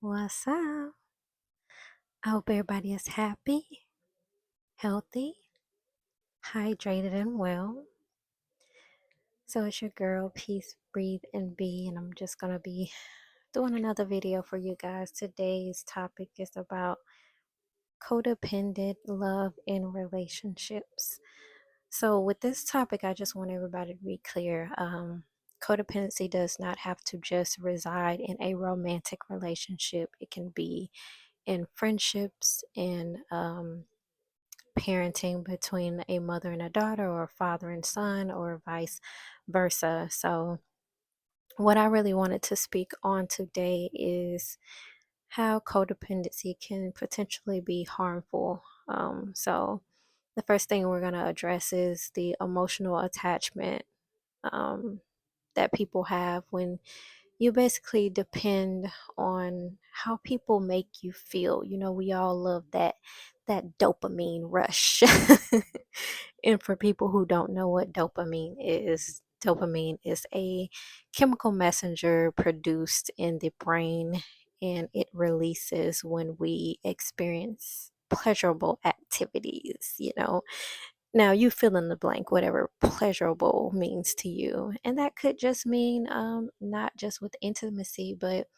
What's up? I hope everybody is happy, healthy, hydrated, and well. So it's your girl, Peace, Breathe, and Be, and I'm just going to be doing another video for you guys. Today's topic is about codependent love in relationships. So with this topic, I just want everybody to be clear. Codependency does not have to just reside in a romantic relationship. It can be in friendships, in parenting between a mother and a daughter, or a father and son, or vice versa. So, what I really wanted to speak on today is how codependency can potentially be harmful. The first thing we're going to address is the emotional attachment um, that people have when you basically depend on how people make you feel. You know, we all love that dopamine rush. And for people who don't know what dopamine is a chemical messenger produced in the brain, and it releases when we experience pleasurable activities, now you fill in the blank, whatever pleasurable means to you. And that could just mean not just with intimacy, but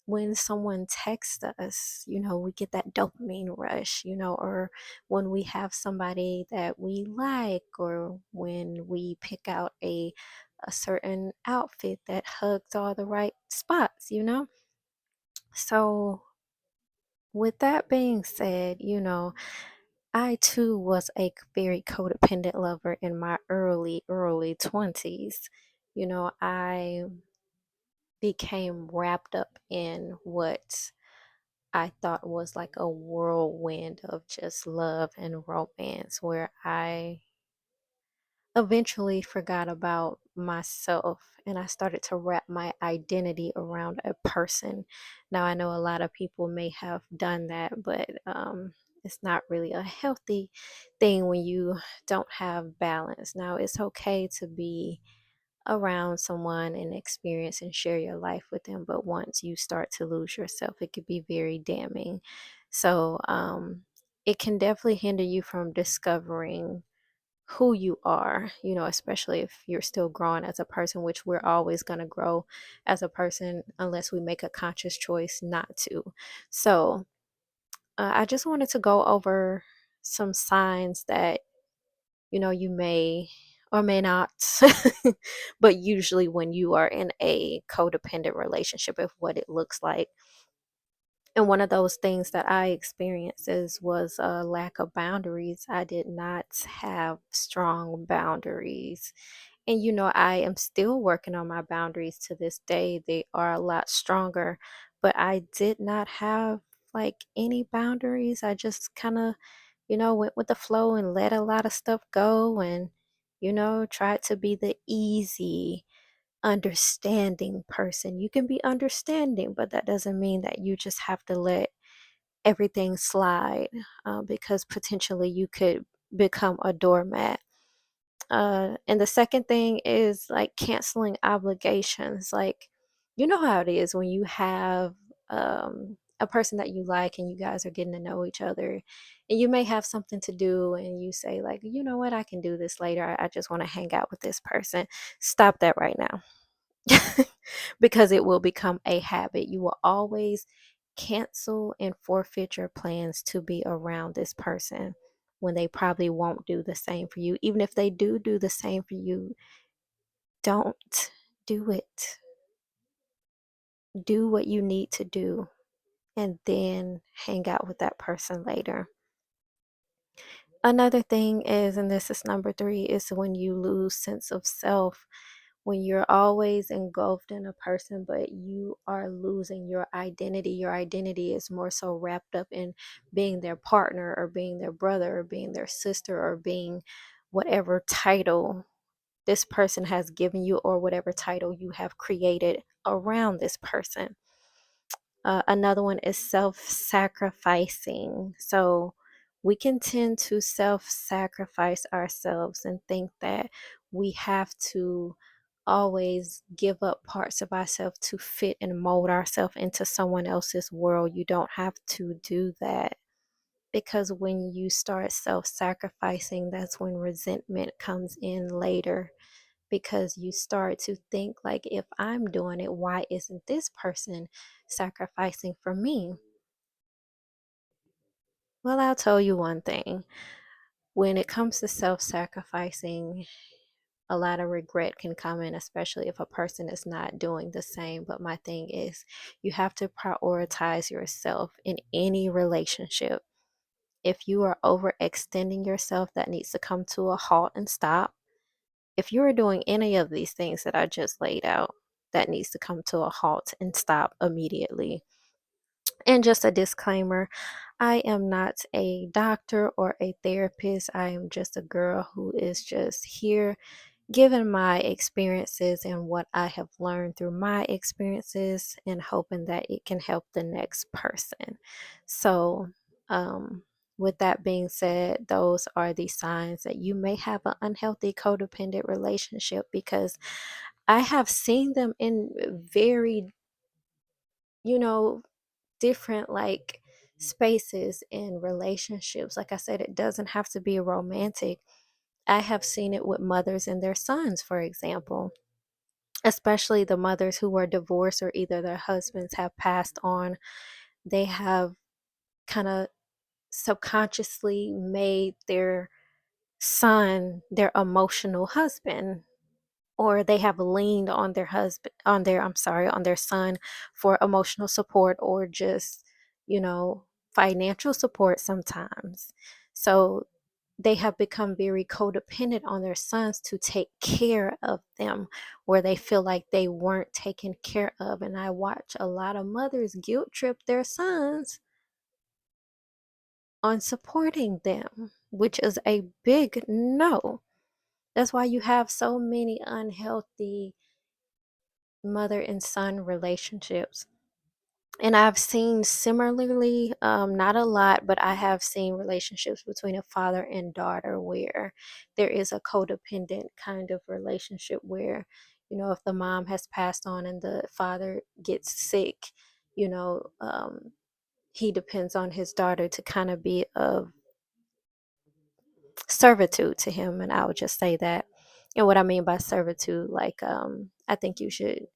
when someone texts us, we get that dopamine rush, or when we have somebody that we like, or when we pick out a certain outfit that hugs all the right spots. So with that being said, I too was a very codependent lover in my early 20s. I became wrapped up in what I thought was like a whirlwind of just love and romance, where I eventually forgot about myself and I started to wrap my identity around a person. Now, I know a lot of people may have done that, but it's not really a healthy thing when you don't have balance. Now, it's okay to be around someone and experience and share your life with them, but once you start to lose yourself, it could be very damning. So, it can definitely hinder you from discovering who you are, especially if you're still growing as a person, which we're always going to grow as a person unless we make a conscious choice not to. So, I just wanted to go over some signs that, you may or may not, but usually when you are in a codependent relationship, of what it looks like. And one of those things that I experienced was a lack of boundaries. I did not have strong boundaries. And I am still working on my boundaries to this day. They are a lot stronger, but I did not have like any boundaries. I just kind of, went with the flow and let a lot of stuff go, and, tried to be the easy understanding person. You can be understanding, but that doesn't mean that you just have to let everything slide, because potentially you could become a doormat. And the second thing is like canceling obligations. Like, you know how it is when you have a person that you like and you guys are getting to know each other, and you may have something to do, and you say, like, you know what, I can do this later. I just want to hang out with this person. Stop that right now. Because it will become a habit. You will always cancel and forfeit your plans to be around this person when they probably won't do the same for you. Even if they do the same for you, don't do it. Do what you need to do and then hang out with that person later. Another thing is, and this is number 3, is when you lose sense of self. When you're always engulfed in a person, but you are losing your identity. Your identity is more so wrapped up in being their partner, or being their brother, or being their sister, or being whatever title this person has given you, or whatever title you have created around this person. Another one is self-sacrificing. So we can tend to self-sacrifice ourselves and think that we have to always give up parts of ourselves to fit and mold ourselves into someone else's world. You don't have to do that, because when you start self sacrificing, that's when resentment comes in later, because you start to think like, if I'm doing it, why isn't this person sacrificing for me? Well, I'll tell you one thing. When it comes to self sacrificing, a lot of regret can come in, especially if a person is not doing the same. But my thing is, you have to prioritize yourself in any relationship. If you are overextending yourself, that needs to come to a halt and stop. If you are doing any of these things that I just laid out, that needs to come to a halt and stop immediately. And just a disclaimer, I am not a doctor or a therapist. I am just a girl who is just here giving my experiences and what I have learned through my experiences, and hoping that it can help the next person. So, um, with that being said, those are the signs that you may have an unhealthy codependent relationship, because I have seen them in very, you know, different like spaces in relationships. Like I said, it doesn't have to be romantic. I have seen it with mothers and their sons, for example, especially the mothers who are divorced or either their husbands have passed on. They have kind of subconsciously made their son their emotional husband, or they have leaned on their husband, on their, I'm sorry, on their son for emotional support, or just, you know, financial support sometimes. So they have become very codependent on their sons to take care of them, where they feel like they weren't taken care of. And I watch a lot of mothers guilt trip their sons on supporting them, which is a big no. That's why you have so many unhealthy mother and son relationships. And I've seen similarly, not a lot, but I have seen relationships between a father and daughter where there is a codependent kind of relationship where, if the mom has passed on and the father gets sick, he depends on his daughter to kind of be of servitude to him. And I would just say that. And what I mean by servitude, like, I think you should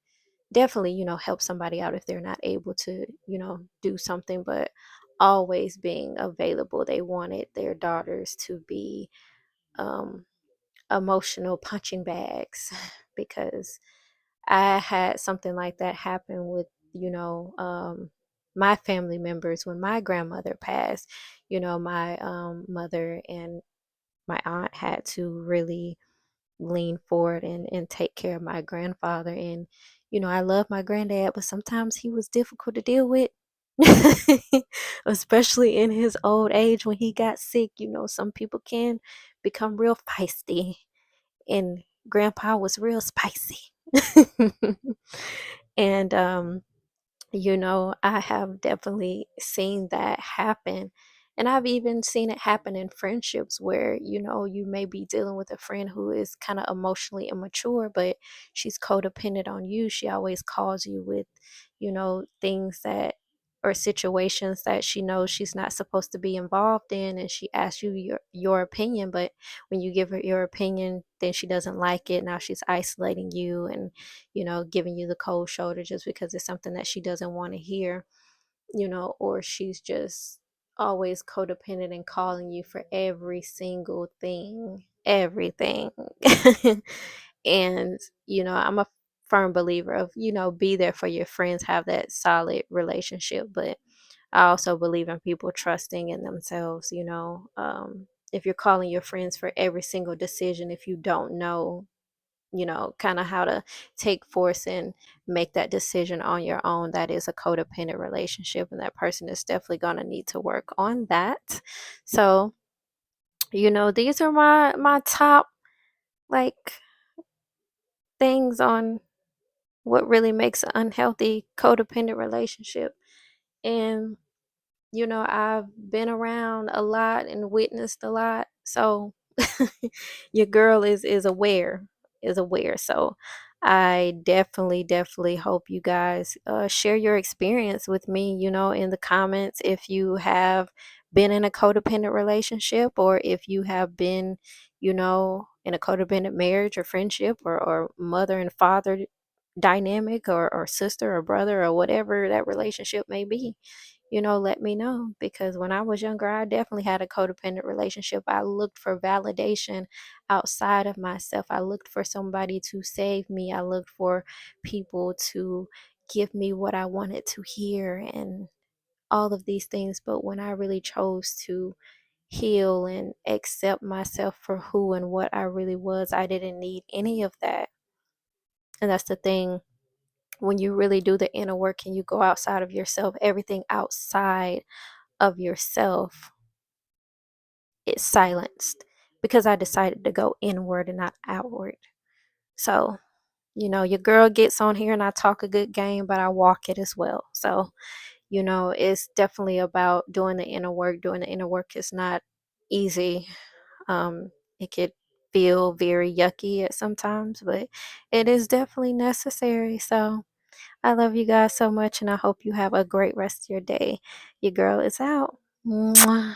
definitely, help somebody out if they're not able to, do something, but always being available. They wanted their daughters to be um, emotional punching bags because I had something like that happen with, my family members when my grandmother passed. My mother and my aunt had to really lean forward and take care of my grandfather. And, I love my granddad, but sometimes he was difficult to deal with. Especially in his old age when he got sick. Some people can become real feisty, and grandpa was real spicy. And I have definitely seen that happen. And I've even seen it happen in friendships where, you may be dealing with a friend who is kind of emotionally immature, but she's codependent on you. She always calls you with, things that, or situations that she knows she's not supposed to be involved in. And she asks you your opinion, but when you give her your opinion, then she doesn't like it. Now she's isolating you and, giving you the cold shoulder just because it's something that she doesn't want to hear, or she's just always codependent and calling you for every single thing, everything. And, I'm a firm believer of, be there for your friends, have that solid relationship. But I also believe in people trusting in themselves, if you're calling your friends for every single decision, if you don't know, kind of how to take force and make that decision on your own, that is a codependent relationship. And that person is definitely going to need to work on that. So, these are my top like things on what really makes an unhealthy codependent relationship. And, I've been around a lot and witnessed a lot. So your girl is aware, is aware. So I definitely hope you guys share your experience with me, in the comments if you have been in a codependent relationship or if you have been, in a codependent marriage or friendship or mother and father dynamic or sister or brother or whatever that relationship may be. Let me know because when I was younger, I definitely had a codependent relationship. I looked for validation outside of myself. I looked for somebody to save me. I looked for people to give me what I wanted to hear and all of these things. But when I really chose to heal and accept myself for who and what I really was, I didn't need any of that. And that's the thing. When you really do the inner work and you go outside of yourself, everything outside of yourself is silenced because I decided to go inward and not outward. So, your girl gets on here and I talk a good game, but I walk it as well. So, it's definitely about doing the inner work. Doing the inner work is not easy. It could feel very yucky at sometimes, but it is definitely necessary. So, I love you guys so much and I hope you have a great rest of your day. Your girl is out. Mwah.